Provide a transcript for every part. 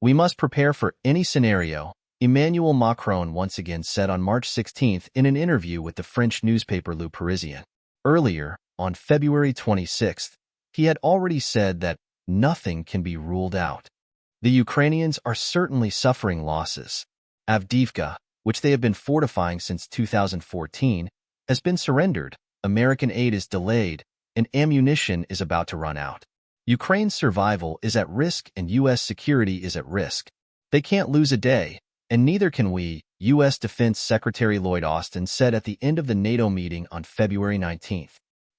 We must prepare for any scenario, Emmanuel Macron once again said on March 16 in an interview with the French newspaper Le Parisien. Earlier, on February 26, he had already said that nothing can be ruled out. The Ukrainians are certainly suffering losses. Avdiivka, which they have been fortifying since 2014, has been surrendered, American aid is delayed, and ammunition is about to run out. Ukraine's survival is at risk and U.S. security is at risk. They can't lose a day, and neither can we, U.S. Defense Secretary Lloyd Austin said at the end of the NATO meeting on February 19.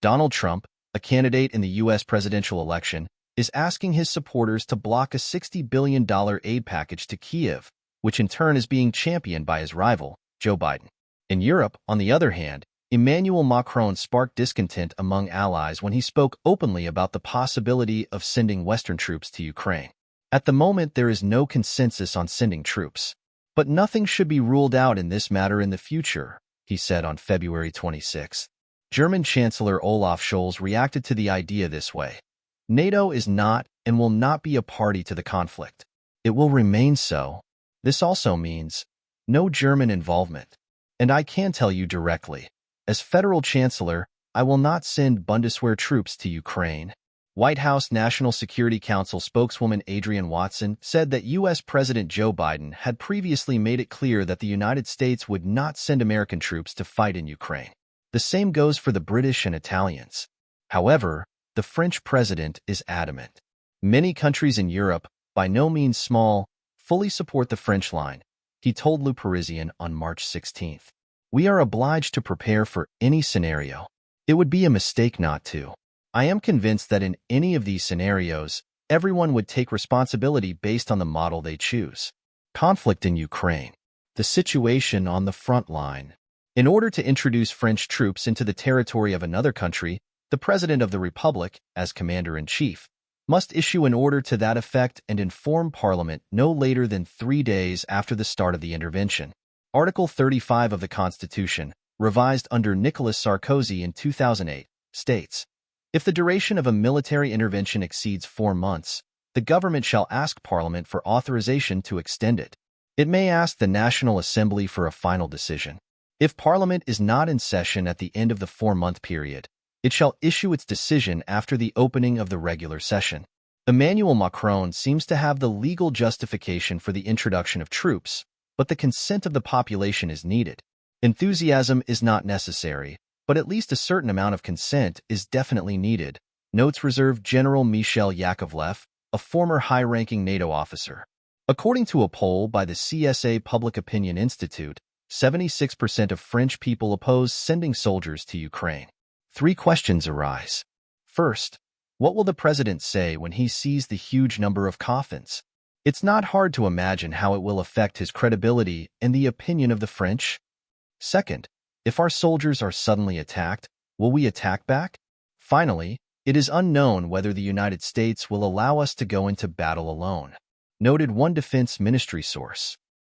Donald Trump, a candidate in the U.S. presidential election, is asking his supporters to block a $60 billion aid package to Kyiv, which in turn is being championed by his rival, Joe Biden. In Europe, on the other hand, Emmanuel Macron sparked discontent among allies when he spoke openly about the possibility of sending Western troops to Ukraine. At the moment, there is no consensus on sending troops. But nothing should be ruled out in this matter in the future, he said on February 26. German Chancellor Olaf Scholz reacted to the idea this way. NATO is not and will not be a party to the conflict. It will remain so. This also means no German involvement. And I can tell you directly, as Federal Chancellor, I will not send Bundeswehr troops to Ukraine. White House National Security Council spokeswoman Adrienne Watson said that U.S. President Joe Biden had previously made it clear that the United States would not send American troops to fight in Ukraine. The same goes for the British and Italians. However, the French president is adamant. Many countries in Europe, by no means small, fully support the French line, he told Le Parisien on March 16. We are obliged to prepare for any scenario. It would be a mistake not to. I am convinced that in any of these scenarios, everyone would take responsibility based on the model they choose. Conflict in Ukraine. The situation on the front line. In order to introduce French troops into the territory of another country, the President of the Republic, as Commander-in-Chief, must issue an order to that effect and inform Parliament no later than 3 days after the start of the intervention. Article 35 of the Constitution, revised under Nicolas Sarkozy in 2008, states, if the duration of a military intervention exceeds 4 months, the government shall ask Parliament for authorization to extend it. It may ask the National Assembly for a final decision. If Parliament is not in session at the end of the 4-month period, it shall issue its decision after the opening of the regular session. Emmanuel Macron seems to have the legal justification for the introduction of troops, but the consent of the population is needed. Enthusiasm is not necessary, but at least a certain amount of consent is definitely needed, notes Reserve General Michel Yakovlev, a former high-ranking NATO officer. According to a poll by the CSA Public Opinion Institute, 76% of French people oppose sending soldiers to Ukraine. 3 questions arise. First, what will the president say when he sees the huge number of coffins? It's not hard to imagine how it will affect his credibility and the opinion of the French. Second, if our soldiers are suddenly attacked, will we attack back? Finally, it is unknown whether the United States will allow us to go into battle alone, noted one defense ministry source.